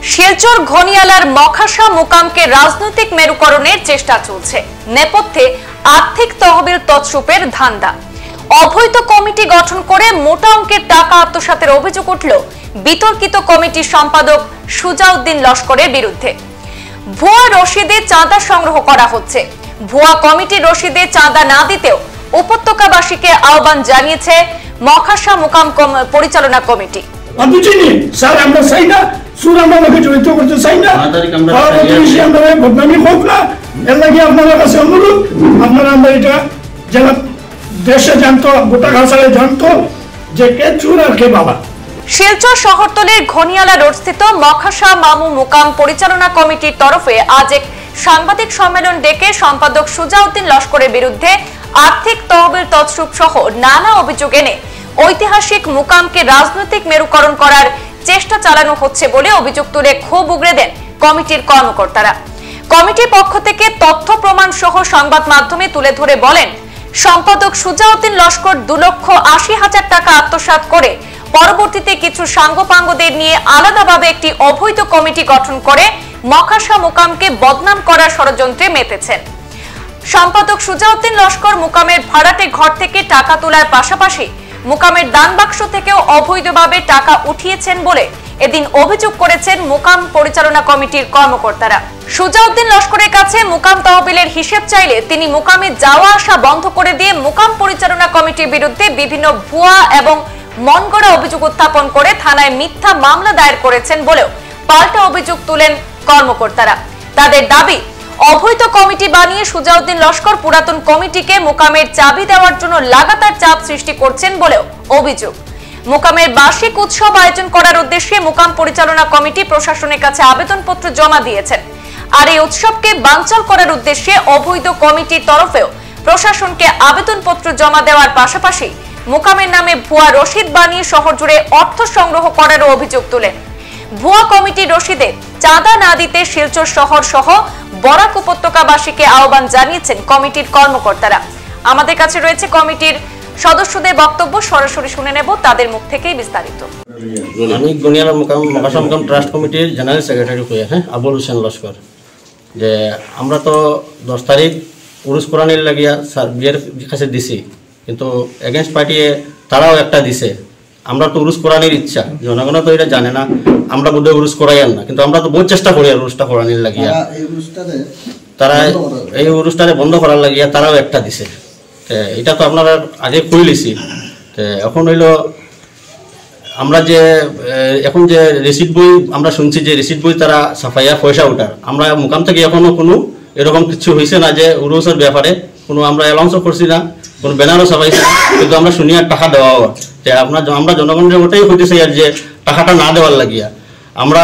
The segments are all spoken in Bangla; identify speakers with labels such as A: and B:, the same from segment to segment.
A: শিলচর ঘনিয়ালার মখাসা মুকামকে রাজনৈতিক মেরুকরণের চেষ্টা চলছে। নেপথ্যে আর্থিক তহবিল তছরূপের ধান্দা। অবৈধ কমিটি গঠন করে মোটা অঙ্কের টাকা আত্মসাতের অভিযোগ উঠল বিতর্কিত কমিটির সম্পাদক সুজাউদ্দিন লস্করের বিরুদ্ধে। ভুয়া রসিদে চাঁদা সংগ্রহ করা হচ্ছে। ভুয়া কমিটির রসিদে চাঁদা না দিতেও উপত্যকাবাসীকে আহ্বান জানিয়েছে মখাসা মুকাম পরিচালনা কমিটি।
B: স্যার আমরা চাই না, সুর আমরা জড়িত করতে চাই না, বদনামি হোক না, এর লাগে আপনাদের কাছে অনুরোধ, আপনারা আমরা এটা যারা দেশে জানতো, গোটা ঘাসালে জানতো যে কে চুর আর কে বাবা।
A: শিলচর শহরতলির ঘনিয়ালা রোডস্থিত মখাসা মামু মুকাম পরিচালনা কমিটির তরফে আজ এক সাংবাদিক সম্মেলন ডেকে সম্পাদক সুজাউদ্দিন লস্করের বিরুদ্ধে আর্থিক তহবিল তছরূপ সহ নানা অভিযোগ এনে ঐতিহাসিক মুকামকে রাজনৈতিক মেরুকরণ করার চেষ্টা চালানো হচ্ছে বলে অভিযোগ তুলে ক্ষোভ উগরে দেন কমিটির কর্মকর্তারা। কমিটির পক্ষ থেকে তথ্য প্রমাণ সহ সংবাদ মাধ্যমে তুলে ধরে বলেন, সম্পাদক সুজাউদ্দিন লস্কর 2,80,000 টাকা আত্মসাৎ করে পরবর্তীতে কিছু সাঙ্গপাঙ্গদের নিয়ে আলাদাভাবে একটি অবৈধ কমিটি গঠন করে মখাসা মুকামকে বদনাম করার ষড়যন্ত্রে মেতেছেন। সম্পাদক সুজাউদ্দিন লস্কর মুকামের ভাড়াটে ঘর থেকে টাকা তোলার পাশাপাশি মুকামের দান বাক্স থেকেও অবৈধভাবে টাকা উঠিয়েছেন বলে এদিন অভিযোগ করেছেন মুকাম পরিচালনা কমিটির কর্মকর্তারা। সুজাউদ্দিন লস্করের কাছে মুকাম তহবিলের হিসেব চাইলে তিনি মুকামে যাওয়া আসা বন্ধ করে দিয়ে মুকাম পরিচালনা কমিটির বিরুদ্ধে বিভিন্ন ভুয়া এবং মনগড়া অভিযোগ উত্থাপন করে থানায় মিথ্যা মামলা দায়ের করেছেন বলেও পাল্টা অভিযোগ তুলেন কর্মকর্তারা। তাদের দাবি, অবৈধ কমিটি বানিয়ে সুজাউদ্দিন লস্কর পুরাতন কমিটিকে মুকামের চাবি দেওয়ার জন্য লাগাতার চাপ সৃষ্টি করছেন বলেও অভিযোগ। মুকামের বার্ষিক উৎসব আয়োজন করার উদ্দেশ্যে মুকাম পরিচালনা কমিটি প্রশাসনের কাছে আবেদনপত্র জমা দিয়েছেন। আর এই উৎসবকে বানচাল করার উদ্দেশ্যে অবৈধ কমিটির তরফেও প্রশাসনকে আবেদনপত্র জমা দেওয়ার পাশাপাশি মুকামের নামে ভুয়া রসিদ বানিয়ে শহর জুড়ে অর্থ সংগ্রহ করারও অভিযোগ তোলেন। ভুয়া কমিটির রসিদে চাঁদা না দিতে শিলচর শহর সহ বরাক উপত্যকাবাসীকে আহ্বান জানিয়েছেন কমিটির কর্মকর্তারা। আমাদের কাছে রয়েছে কমিটির সদস্যদের বক্তব্য, সরাসরি শুনে নেব তাদের মুখ থেকেই বিস্তারিত।
C: আমি গনিয়ালা মখাসা মুকাম ট্রাস্ট কমিটির জেনারেল সেক্রেটারি হয়ে আবুল হোসেন লস্কর। যে আমরা তো 10 তারিখ উরুস কোরআনের লাগিয়া বিয়ের কাছে দিছি, কিন্তু এগেনস্ট পার্টিয়ে তারাও একটা দিছে। আমরা তো উরুস কোরআনের ইচ্ছা, জনগণ তো এটা জানে না, আমরা বোধহয় উরুস করাই না, কিন্তু আমরা তো বহু চেষ্টা করি উরুসটা কোরআনের লাগিয়া। তারা এই উরুসটারে বন্ধ করার লাগিয়া তারাও একটা দিছে। এটা তো আপনারা আগে কই লিছি। এখন হইল আমরা যে এখন যে রিসিট বই আমরা শুনছি যে রিসিট বই তারা সাফাইয়া পয়সা উঠার, আমরা মুকাম থেকে এখনো কোনো এরকম কিছু হয়েছে না যে উরুসের ব্যাপারে কোনো আমরা অ্যালাউন্সও করছি না, কোনো ব্যানারও ছাপাইছি না, কিন্তু আমরা শুনি আর টাকা দেওয়া যে আমরা জনগণের ওটাই হইতেছে আর যে টাকাটা না দেওয়ার লাগিয়া। আমরা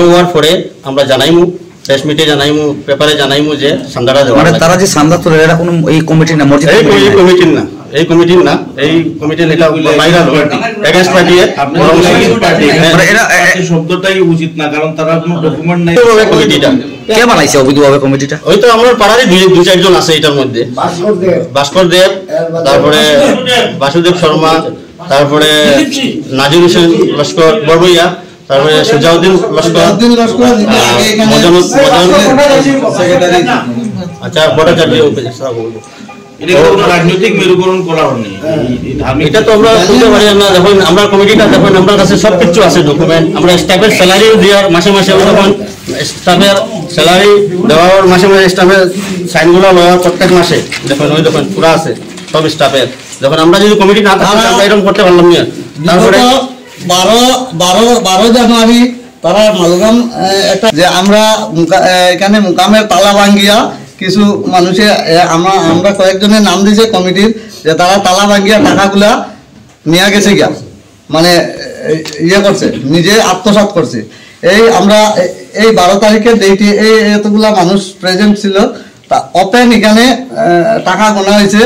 C: হওয়ার পরে আমরা জানাইমু, প্রেস মিটে জানাইমু, পেপারে জানাইমু যে চাঁদাটা দেওয়া। মানে তারা যে চাঁদা তোলে এটা কোনো এই কমিটির না, মসজিদ এই কমিটির না, এই কমিটির না, এই কমিটির এটা বাইরে এগেইনস্ট পার্টি মানে এরা শব্দটাই উচিত না, কারণ তারা কোনো ডকুমেন্ট নাই। কমিটিটা কে বানাইছে অবৈধভাবে কমিটিটা? ওই তো আমার পাড়ারই 2-4 জন আছে এটার মধ্যে। ভাস্কর দেব, তারপরে বাসুদেব শর্মা, তারপরে নাজির হোসেন লস্কর বড়বইয়া, তারপরে সুজাউদ্দিন লস্কর, আচ্ছা ভট্টাচার্য। রাজনৈতিক মেরুকরণ করা হয়নি, এটা তো আমরা বলতে পারি না। যখন আমরা কমিটিটা যখন আমার কাছে সবকিছু আছে ডকুমেন্ট, আমরা স্টাফের স্যালারি দেওয়ার মাসে মাসে, যখন স্টাফের স্যালারি দেওয়ার মাসে মাসে স্টাফের সাইনগুলো লওয়ার প্রত্যেক মাসে দেখুন ওই দেখুন পুরো আছে সব স্টাফের। যখন আমরা যদি কমিটি না থাকি আমরা এরকম করতে পারলাম না। তারপরে
D: 12 জানুয়ারি তারা মালগাম একটা যে আমরা এখানে মুকামের তালা ভাঙ্গিয়া কিছু মানুষে আমরা কয়েকজনের নাম দিয়েছে কমিটির, যে তারা তালা ভাঙ্গিয়া টাকাগুলা নিয়ে গেছে গিয়া, মানে ইয়ে করছে, নিজে আত্মসাৎ করছে। এই আমরা এই 12 তারিখের ডেটে এই এতগুলা মানুষ প্রেজেন্ট ছিল, তা ওপেন এখানে টাকা গোনা হয়েছে।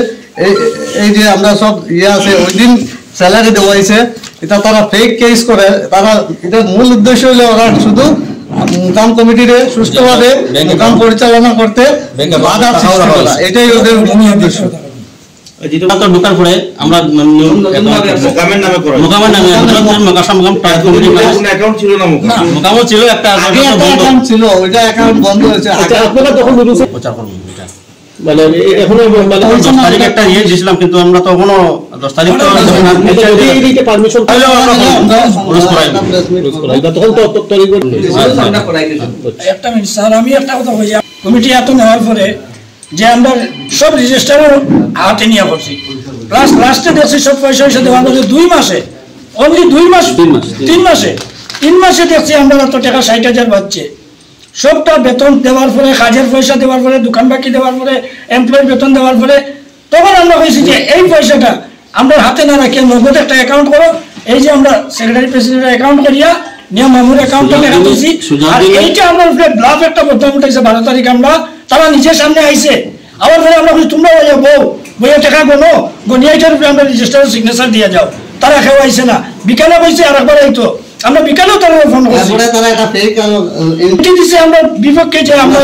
D: এই যে আমরা সব ইয়ে আছে, ওই দিন স্যালারি দেওয়া হয়েছে। এটা তারা ফেক কেস করে, তারা এটা মূল উদ্দেশ্য হলো ওরা শুধু মুকাম কমিটিরে সুষ্ঠুভাবে মুকাম পরিচালনা করতে বাধা সৃষ্টি করা, এটাই ওদের মূল উদ্দেশ্য।
C: তো ঢোকার পরে আমরা
E: মোকামের নামে করা
C: মোকামের নামে মকাশা মোকাম ট্রাস্ট কমিটি
E: অ্যাকাউন্ট ছিল না
C: মোকামও ছিল একটা
D: আগে একটা অ্যাকাউন্ট ছিল, ওইটা অ্যাকাউন্ট বন্ধ হয়েছে।
F: আচ্ছা আপনারা তখন
C: প্রচার করবো এটা
F: মানে এখনো মানে
C: 10 তারিখ একটা ইয়ে দিয়েছিলাম, কিন্তু আমরা তো এখনো 10 তারিখ তো
F: পারমিশন তখন তো
B: একটা মিনিট স্যার, আমি একটা কথা বলি, কমিটি এত নেওয়ার পরে যে আমরা সব রেজিস্টারও হাতে নিয়ে করছি, প্লাস লাস্টে দেখছি সব পয়সা পয়সা দেওয়ার পরে 2 মাসে, অনলি 3 মাসে দেখছি আমরা এত টাকা 60,000 বাঁচছে। সবটা বেতন দেওয়ার পরে, কাজের পয়সা দেওয়ার পরে, দোকান বাকি দেওয়ার পরে, এমপ্লয়ের বেতন দেওয়ার পরে, তখন আমরা বলছি যে এই পয়সাটা আমরা হাতে না রাখি নগদ একটা অ্যাকাউন্ট করো। এই যে আমরা সেক্রেটারি প্রেসিডেন্টের অ্যাকাউন্ট করিয়া নিয়ে মামুর অ্যাকাউন্টে লেখা দিয়েছি। আর এইটা আমরা ব্লাফ একটা বদনাম উঠাইছে 12 তারিখ, আমরা তারা নিজের সামনে আইছে, আবার পরে আমরা বলছি তোমরা বইয়া টাকা গোনো, গনিয়া এটার উপরে আমরা রেজিস্টারের সিগনেচার দিয়ে যাও। তারা কেউ আইছে না, বিকালে বলছে আর একবার এই তো আমরা বিকালেও তারা ফোন করছি,
D: তারা একটা ফেক
B: দিছে আমরা বিপক্ষে যে আমরা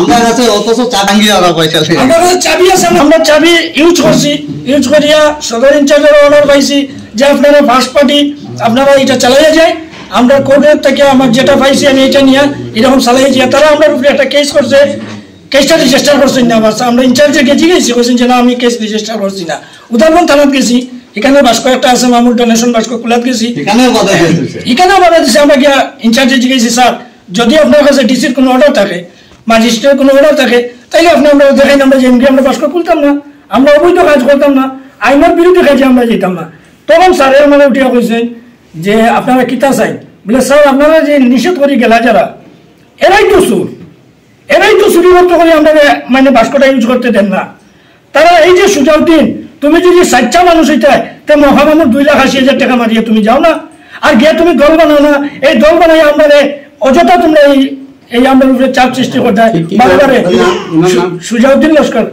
D: আমরা কাছে অথচ চা ভাঙ্গিয়া ওরা পয়সা
B: আমার কাছে চাবি আছে, আমরা চাবি ইউজ করছি, ইউজ করিয়া সদর ইনচার্জের অর্ডার পাইছি যে আপনারা ফার্স্ট পার্টি আপনারা এটা চালাইয়া যায়। আমরা কোর্টের থেকে আমার যেটা পাইছি আমি এটা নিয়ে এরকম চালাইয়া যাই। তারা আমার উপরে একটা কেস করছে, কেসটা রেজিস্টার করছেন না। আমরা ইনচার্জে গেছি বলছেন যে না আমি কেস রেজিস্টার করছি না। উদাহরণ থানাত গেছি, এখানে বাস্ক একটা আছে মামুর ডোনেশন বাস্ক কুলাত গেছি, এখানেও বাধা দিচ্ছে। আমরা গিয়া ইনচার্জে জিজ্ঞেসি স্যার যদি আপনার কাছে ডিসির কোনো অর্ডার থাকে, ম্যাজিস্ট্রেটের কোনো অর্ডার থাকে, তাইলে আপনি আমরা দেখাই আমরা যে এমনি আমরা বাস্ক খুলতাম না, আমরা অবৈধ কাজ করতাম না, আইনের বিরুদ্ধে কাজে আমরা যেতাম না। তখন স্যারে আমাদের উঠিয়া কইছেন যে আপনারা কিতা চাই, বলে স্যার আপনারা যে নিষেধ করি গেলা যারা এরাই তো চুরি করতে করে আমরা মানে বাস্কটা ইউজ করতে দেন না। তারা এই যে সুজাউদ্দিন তুমি যদি 60টা মানুষ হইতায় তা মহামানুর 2,80,000 টাকা মারিয়ে তুমি যাও না, আর গিয়ে তুমি দল বানাও না। এই দল বানাই আমরা অযথা তোমরা এই আমাদের উপরে চাপ সৃষ্টি করতে বারবারে সুজাউদ্দিন লস্কর,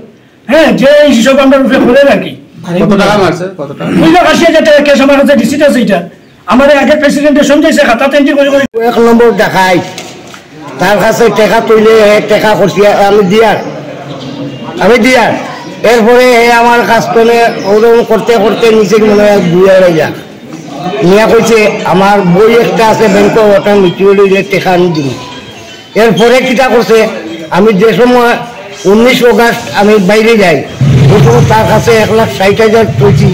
B: হ্যাঁ, যে এই হিসাব আমরা উপরে করে রাখি। 2,80,000 টাকা কেস আমার কাছে ডিসিট আছে। এটা আমার আগে প্রেসিডেন্টে সমঝাইছে, খাতা তেঞ্জি করে
G: 1 নম্বর দেখাই তার কাছে টাকা তুলে টাকা করছি আমি দিয়ার এরপরে আমার কাছ থেকে ওরকম করতে করতে নিচে মনে হয় 2,000 যা নিয়ে কইছে আমার বই একটা আছে ব্যাংকে, ওটা মিটিয়ে টাকা আমি দিই। এরপরে কিটা করছে, আমি যে সময় 19 অগাস্ট আমি বাইরে যাই, ওই সময় তার কাছে 1,60,000 তুলছি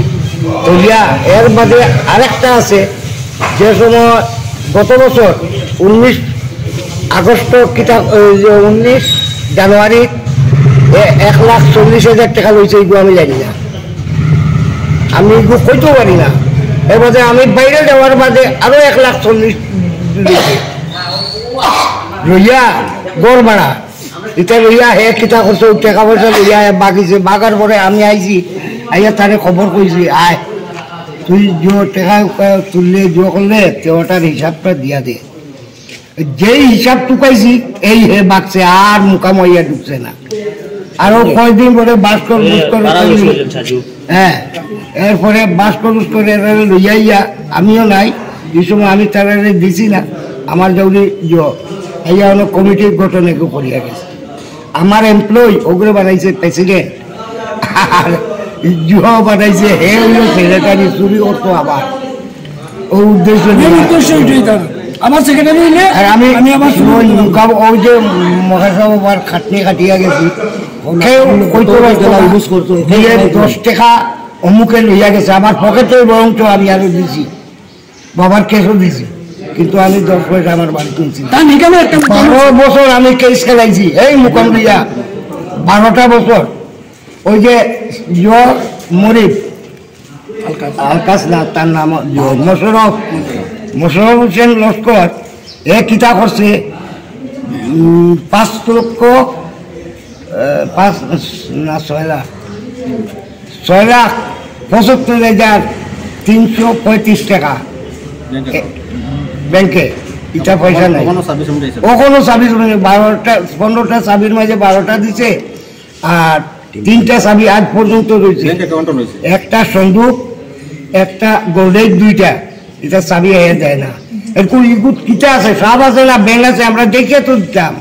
G: তুলিয়া। এর বাদে আরেকটা আছে, যে সময় গত বছর 19 আগস্ট কিটা 19 জানুয়ারি 1,40,000 টাকা লইছে, এগুলো আমি জানি না, আমি এগুলো কইতেও পারি না। এর বাদে আমি বাইরে যাওয়ার বাদে আরো 1,40,000 লইয়া গড় ভাড়া এটা লইয়া হে কিতা করছে, টাকা পয়সা লইয়া বাগিছে। বাগার পরে আমি আইছি, আইয়া তারে খবর কইছি আয় তুই যে টাকা তুললে জো করলে ওটার হিসাবটা দিয়া দে। যেই হিসাব টুকাইছি এই হে বাগছে, আর মুকাম হইয়া ঢুকছে না। আরো কয়েকদিন পরে বাস্কর হ্যাঁ, এরপরে বাস্কর করে লইয়া আমিও নাই, এই সময় আমি তারা দিছি না। আমার যদি ইয়া অনেক কমিটির গঠন এগুলো করিয়া গেছে। আমার এমপ্লয় ওগুলো বানাইছে প্রেসিডেন্ট, আর জুয়া বানাইছে হে হইল সেক্রেটারি, চুরি করতো আবার। ও উদ্দেশ্য আমার সেক্রেটারি হইলে আমি ওই যে মহাসভার খাটনি খাটিয়া গেছি, 10 টাকা অমুকে লইয়া গেছে আমার পকেটে, বরঞ্চ আমি আরো দিছি, বাবার কেসও দিছি, কিন্তু আমি 10 পয়সা আমার বাড়ি তুলছি। 12 বছর আমি কেস খেলাইছি এই মুকাম দিয়া, 12টা বছর। ওই যে মরিফ আলকাস না, তার নাম মোশাররফ হোসেন লস্কর, এ কিতা করছে 6,75,335 টাকা ব্যাংকে, এটা পয়সা নাই, ও কোনো চাবি 15টা চাবির মাঝে 12টা দিছে, আর 3টা চাবি আজ পর্যন্ত রয়েছে। একটা সন্দুক, একটা গোল্ডেজ, 2টা, এটা চাবি হয়ে দেয় না। এরকম ইগুত কিটা আছে, সব আছে না, ব্যাংক আছে, আমরা দেখে তো দিতাম।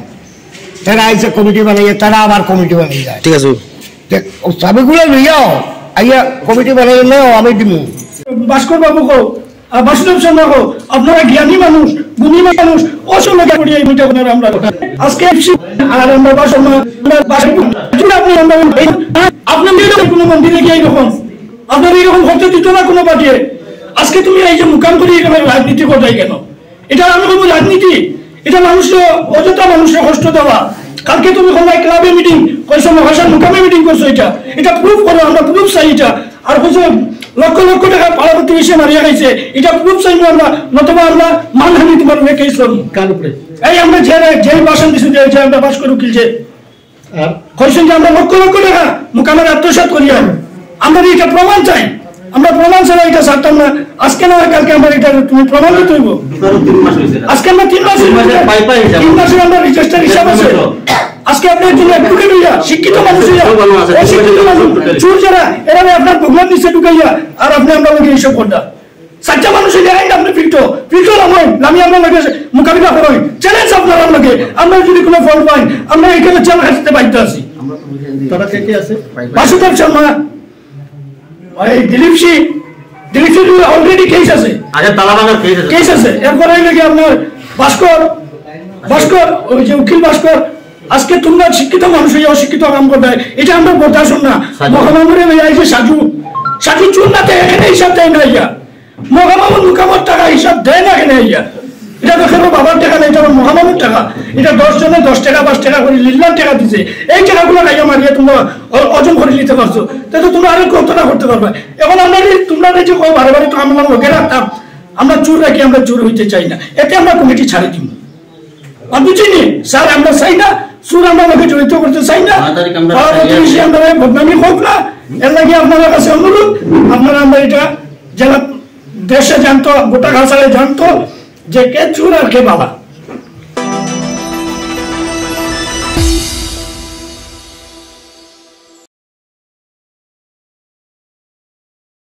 G: তারা আইসে কমিটি বানিয়ে, তারা আবার কমিটি বানিয়ে যায়।
F: ঠিক আছে।
G: চাবিগুলো লইয়াও আইয়া কমিটি বানাইলে আমি দিমু
B: ভাস্কর বাবু কো বাসুদেব শর্মা কো আপনারা জ্ঞানী মানুষ গুণী মানুষ অসংখ্য করি এই মিটা আপনারা আমরা আজকে আর আমরা আপনার কোনো মন্দিরে গিয়ে এরকম আপনার এরকম হতে দিত না কোনো পার্টিয়ে আজকে তুমি এই যে মুকাম করি এখানে রাজনীতি করতে কেন এটা আমি বলবো রাজনীতি এটা মানুষের অযথা মানুষের কষ্ট দেওয়া কালকে তুমি কোনো ক্লাবে মিটিং কইছো মহাশয় মুকামে মিটিং করছো এটা প্রুফ করো আমরা প্রুফ চাই এটা আর কইছো লক্ষ লক্ষ টাকা পাড়া প্রতিবেশী মারিয়া গেছে এটা প্রুফ চাইবো আমরা নতুবা আমরা মানহানি তোমার কেস করবো
F: কার উপরে
B: এই আমরা যে ভাষণ দিছি যে আমরা বাস করে উকিলছে কইছেন যে আমরা লক্ষ লক্ষ টাকা মুকামের আত্মসাৎ করিয়া আমরা এটা প্রমাণ চাই আমরা প্রমাণ ছাড়া এটা ছাড়তাম না আজকে না কালকে আমরা এটা তুমি প্রমাণ দিতে হইব আজকে আমরা 3 মাসের আমরা রেজিস্টার হিসাব আছে আজকে আপনি একজন একটুকে লইয়া শিক্ষিত মানুষ শিক্ষিত মানুষ চোর যারা এরা আপনার ভগবান নিচে ঢুকাইয়া আর আপনি আমরা লোক এইসব করতা সাচ্চা মানুষের জায়গায় আপনি ফিল্টো আমি আমরা লোকে মোকাবিলা করি চ্যালেঞ্জ আপনার আপনাকে আমরা যদি কোনো ফল পাই আমরা এখানে চাল খাইতে বাধ্য আছি
F: তারা কে আছে
B: বাসুদেব শর্মা দিলীপ সিং অলরেডি কেস আছে কেস আছে এরপরে নাকি আপনার ভাস্কর ওই যে উকিল ভাস্কর আজকে তোমরা শিক্ষিত মানুষ অশিক্ষিত কাম করতে এটা আমরা বলতেছ না মহামামুরে যে সাজু চুন না এখানে হিসাব দেয় না ইয়া মহামামুর মুকামত টাকা হিসাব দেয় না এখানে ইয়া এটা দেখো বাবার টাকা না এটা মহামামুর টাকা এটা 10 জনে 10 টাকা 5 টাকা করে লিল্লার টাকা দিছে এই টাকাগুলো খাইয়া মারিয়া তোমরা অর্জন করে নিতে পারছো তাই তো তোমরা আরো কতটা করতে পারবে এখন আমরা তোমরা যে বারে বারে তো আমরা লোকে রাখতাম আমরা চোর রাখি আমরা চোর হইতে চাই না এতে আমরা কমিটি ছাড়ে দিব বুঝিনি স্যার আমরা চাই না চোর আমরা লোকে জড়িত করতে চাই না আমরা বদনামি হোক না এর লাগে আপনাদের কাছে অনুরোধ আপনারা আমরা এটা জেলা দেশে জানতো গোটা ঘাসালে জানতো যে কে চোর আর কে বাবা